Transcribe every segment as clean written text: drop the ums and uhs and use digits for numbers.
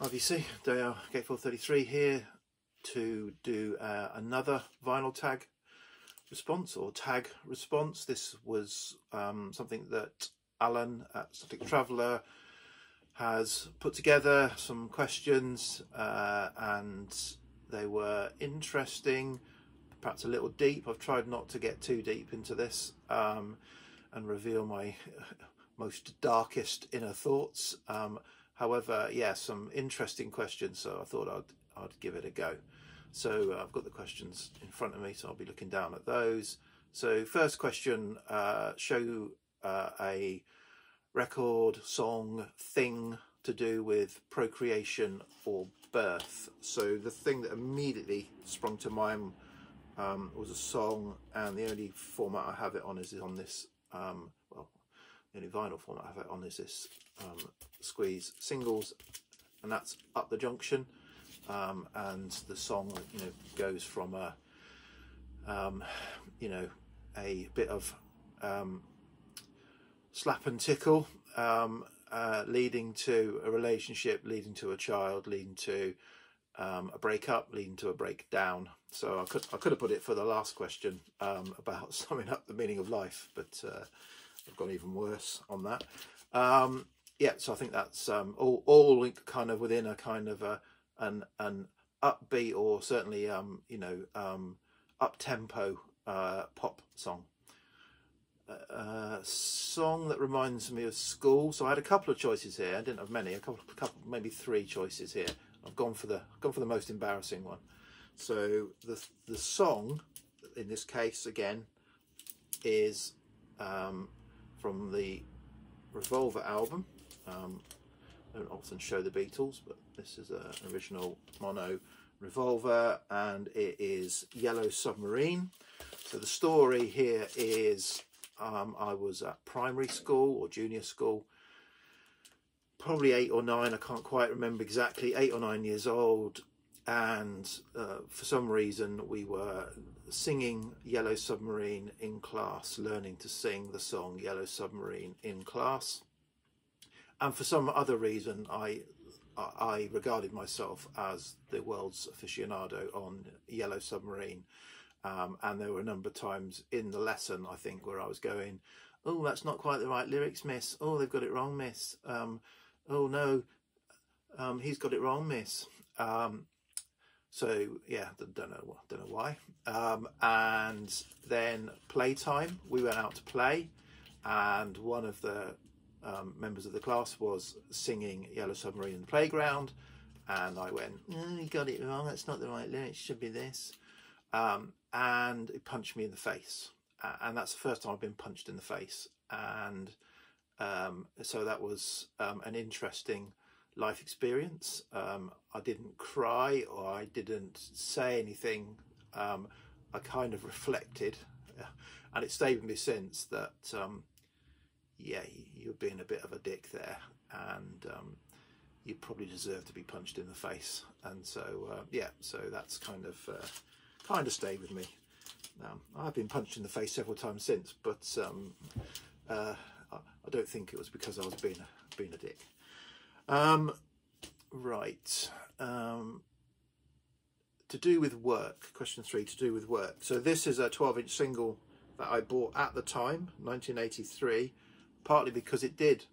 RVC, Dale Gatefold 33 here to do another vinyl tag response or tag response. This was something that Alan at Static Traveller has put together, some questions, and they were interesting, perhaps a little deep. I've tried not to get too deep into this and reveal my most darkest inner thoughts. However, yeah, some interesting questions, so I thought I'd give it a go. So I've got the questions in front of me, so I'll be looking down at those. So first question, show a record, song, thing to do with procreation or birth. So the thing that immediately sprung to mind was a song, and the only format I have it on is on this, well, the only vinyl format I have it on is this Squeeze Singles, and that's Up the Junction. And the song, you know, goes from a, you know, a bit of slap and tickle, leading to a relationship, leading to a child, leading to a breakup, leading to a breakdown. So I could have put it for the last question about summing up the meaning of life, but I've gone even worse on that. Yeah, so I think that's all kind of within a kind of an upbeat, or certainly you know, up tempo pop song. Song that reminds me of school. So I had a couple of choices here. I didn't have many. A couple, maybe three choices here. I've gone for the most embarrassing one. So the song in this case again is from the Revolver album. I don't often show the Beatles, but this is an original mono Revolver, and it is Yellow Submarine. So the story here is I was at primary school or junior school, probably 8 or 9, I can't quite remember exactly, 8 or 9 years old, and for some reason we were singing Yellow Submarine in class, learning to sing the song Yellow Submarine in class. And for some other reason, I regarded myself as the world's aficionado on Yellow Submarine. And there were a number of times in the lesson, I think, where I was going, oh, that's not quite the right lyrics, miss. Oh, they've got it wrong, miss. Oh, no, he's got it wrong, miss. So, yeah, don't know why. And then playtime, we went out to play, and one of the members of the class was singing Yellow Submarine in the playground, and I went, oh, you got it wrong, that's not the right lyrics, it should be this. And it punched me in the face, and that's the first time I've been punched in the face. And so that was an interesting life experience. I didn't cry, or I didn't say anything. I kind of reflected, and it stayed with me since that yeah, you're being a bit of a dick there, and you probably deserve to be punched in the face. And so yeah, so that's kind of stayed with me. I've been punched in the face several times since, but I don't think it was because I was being a dick. Right, to do with work, question 3, to do with work. So this is a 12-inch single that I bought at the time, 1983, partly because it did,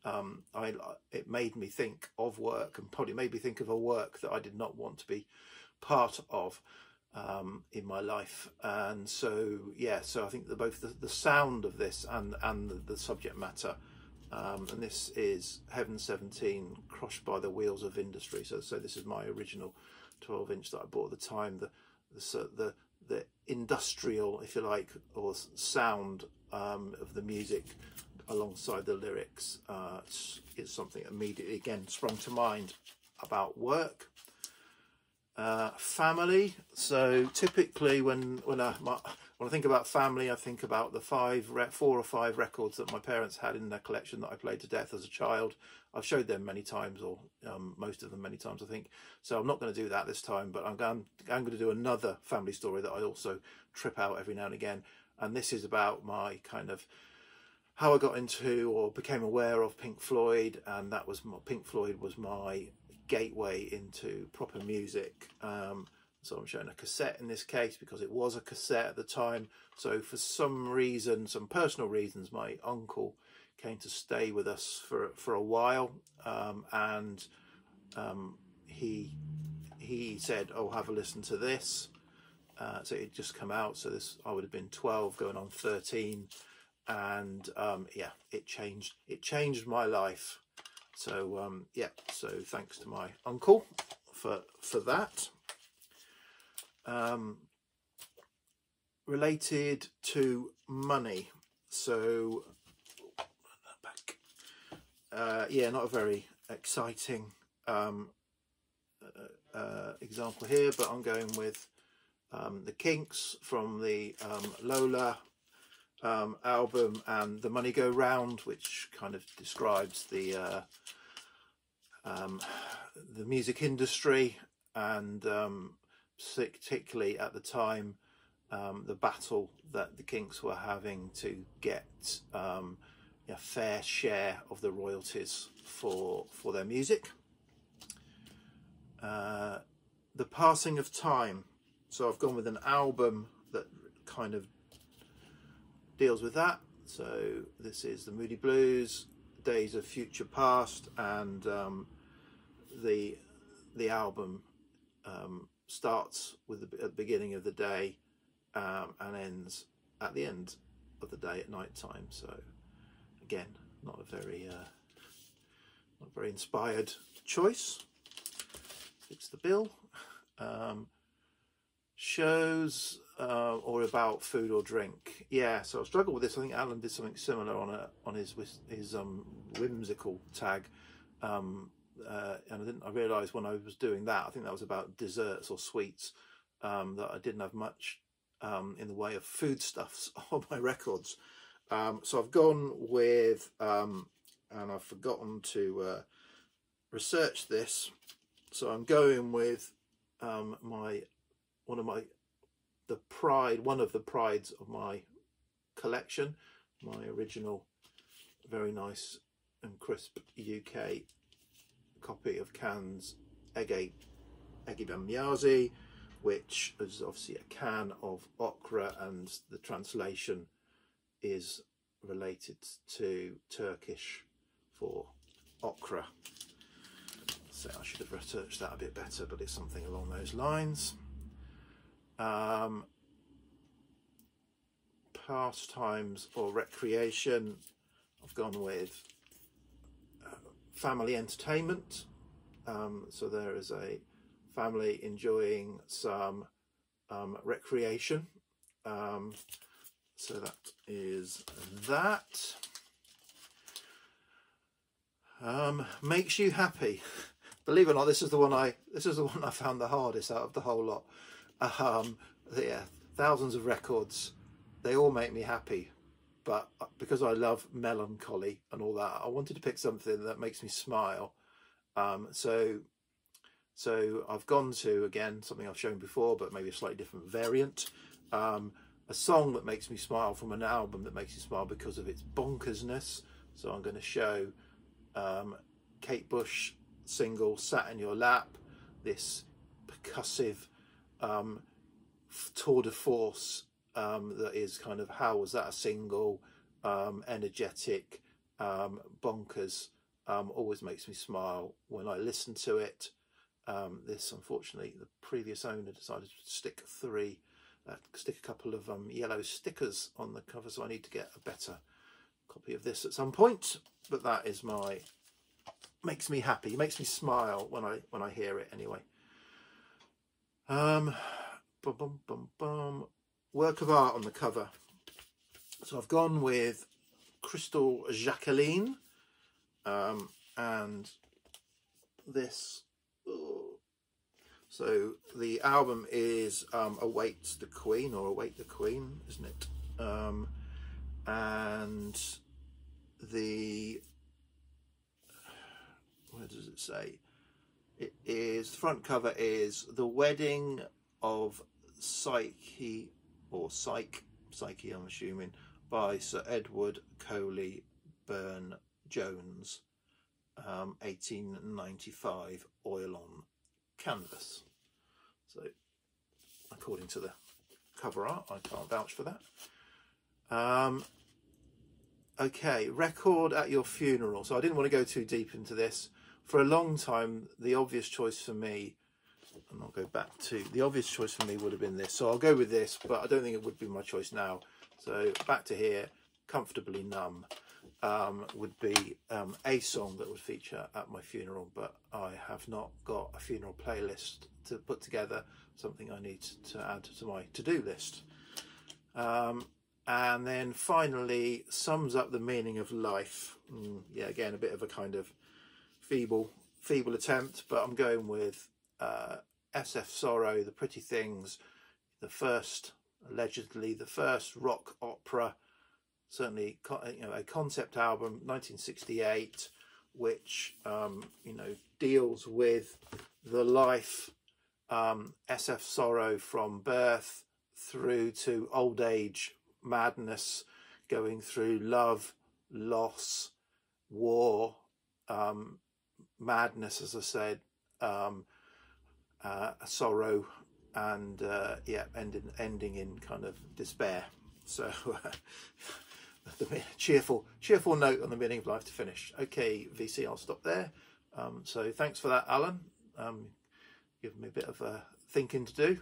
it made me think of work, and probably made me think of a work that I did not want to be part of in my life. And so yeah, so I think that both the sound of this and the subject matter, and this is Heaven 17, Crushed by the Wheels of Industry. So this is my original 12-inch that I bought at the time. The industrial, if you like, or sound of the music alongside the lyrics is something immediately again sprung to mind about work. Family. So typically when I think about family, I think about the 4 or 5 records that my parents had in their collection that I played to death as a child. I've showed them many times, or most of them many times, I think. So I'm not going to do that this time, but I'm going to do another family story that I also trip out every now and again. And this is about my kind of how I got into or became aware of Pink Floyd, and that was Pink Floyd was my gateway into proper music. So I'm showing a cassette in this case because it was a cassette at the time. So for some reason, some personal reasons, my uncle came to stay with us for a while, and he said, "Oh, have a listen to this." So it just come out. So this, I would have been 12, going on 13, and yeah, it changed my life. So yeah, so thanks to my uncle for that. Related to money, so yeah, not a very exciting example here, but I'm going with the Kinks from the Lola album and The Money Go Round, which kind of describes the music industry, and particularly at the time, the battle that the Kinks were having to get a fair share of the royalties for their music. The Passing of Time. So I've gone with an album that kind of deals with that. So this is the Moody Blues, Days of Future Past, and the album starts with at the beginning of the day and ends at the end of the day at night time. So again, not a very inspired choice. Fits the bill. Shows or about food or drink. Yeah, so I struggled with this. I think Alan did something similar on his whimsical tag. And I realised when I was doing that, I think that was about desserts or sweets, that I didn't have much in the way of foodstuffs on my records. So I've gone with, and I've forgotten to research this, so I'm going with one of the prides of my collection, my original very nice and crisp UK copy of Cannes Ege Bamyazi, which is obviously a can of okra, and the translation is related to Turkish for okra. So I should have researched that a bit better, but it's something along those lines. Pastimes or recreation, I've gone with family entertainment. So there is a family enjoying some recreation. So that is that. Makes you happy. Believe it or not, this is the one I found the hardest out of the whole lot. Yeah, thousands of records, they all make me happy, but because I love melancholy and all that, I wanted to pick something that makes me smile. So I've gone to, again, something I've shown before, but maybe a slightly different variant. A song that makes me smile from an album that makes me smile because of its bonkersness. So I'm going to show Kate Bush single Sat in Your Lap, this percussive tour de force that is kind of, how was that a single, energetic, bonkers, always makes me smile when I listen to it. This, unfortunately, the previous owner decided to stick a couple of yellow stickers on the cover, so I need to get a better copy of this at some point. But that is my, makes me happy, makes me smile when I hear it anyway. Work of art on the cover. So I've gone with Crystal Jacqueline, and this. So the album is Await the Queen, or Await the Queen, isn't it? And the, where does it say? It is, the front cover is The Wedding of Psyche, or Psyche I'm assuming, by Sir Edward Coley Burne Jones. 1895 oil on canvas. So according to the cover art, I can't vouch for that. Okay, record at your funeral. So I didn't want to go too deep into this. For a long time, the obvious choice for me, and I'll go back to, the obvious choice for me would have been this. So I'll go with this, but I don't think it would be my choice now. So back to here, Comfortably Numb would be a song that would feature at my funeral, but I have not got a funeral playlist to put together, something I need to add to my to-do list. And then finally, Sums Up the Meaning of Life. Yeah, again, a bit of a kind of feeble attempt, but I'm going with SF Sorrow, The Pretty Things, allegedly the first rock opera, certainly, you know, a concept album, 1968, which you know, deals with the life, SF Sorrow from birth through to old age madness, going through love, loss, war, madness, as I said, sorrow, and yeah, ending in kind of despair. So the cheerful note on the meaning of life to finish. Okay, VC, I'll stop there. So thanks for that, Alan. Giving me a bit of thinking to do,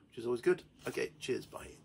which is always good. Okay, cheers, bye.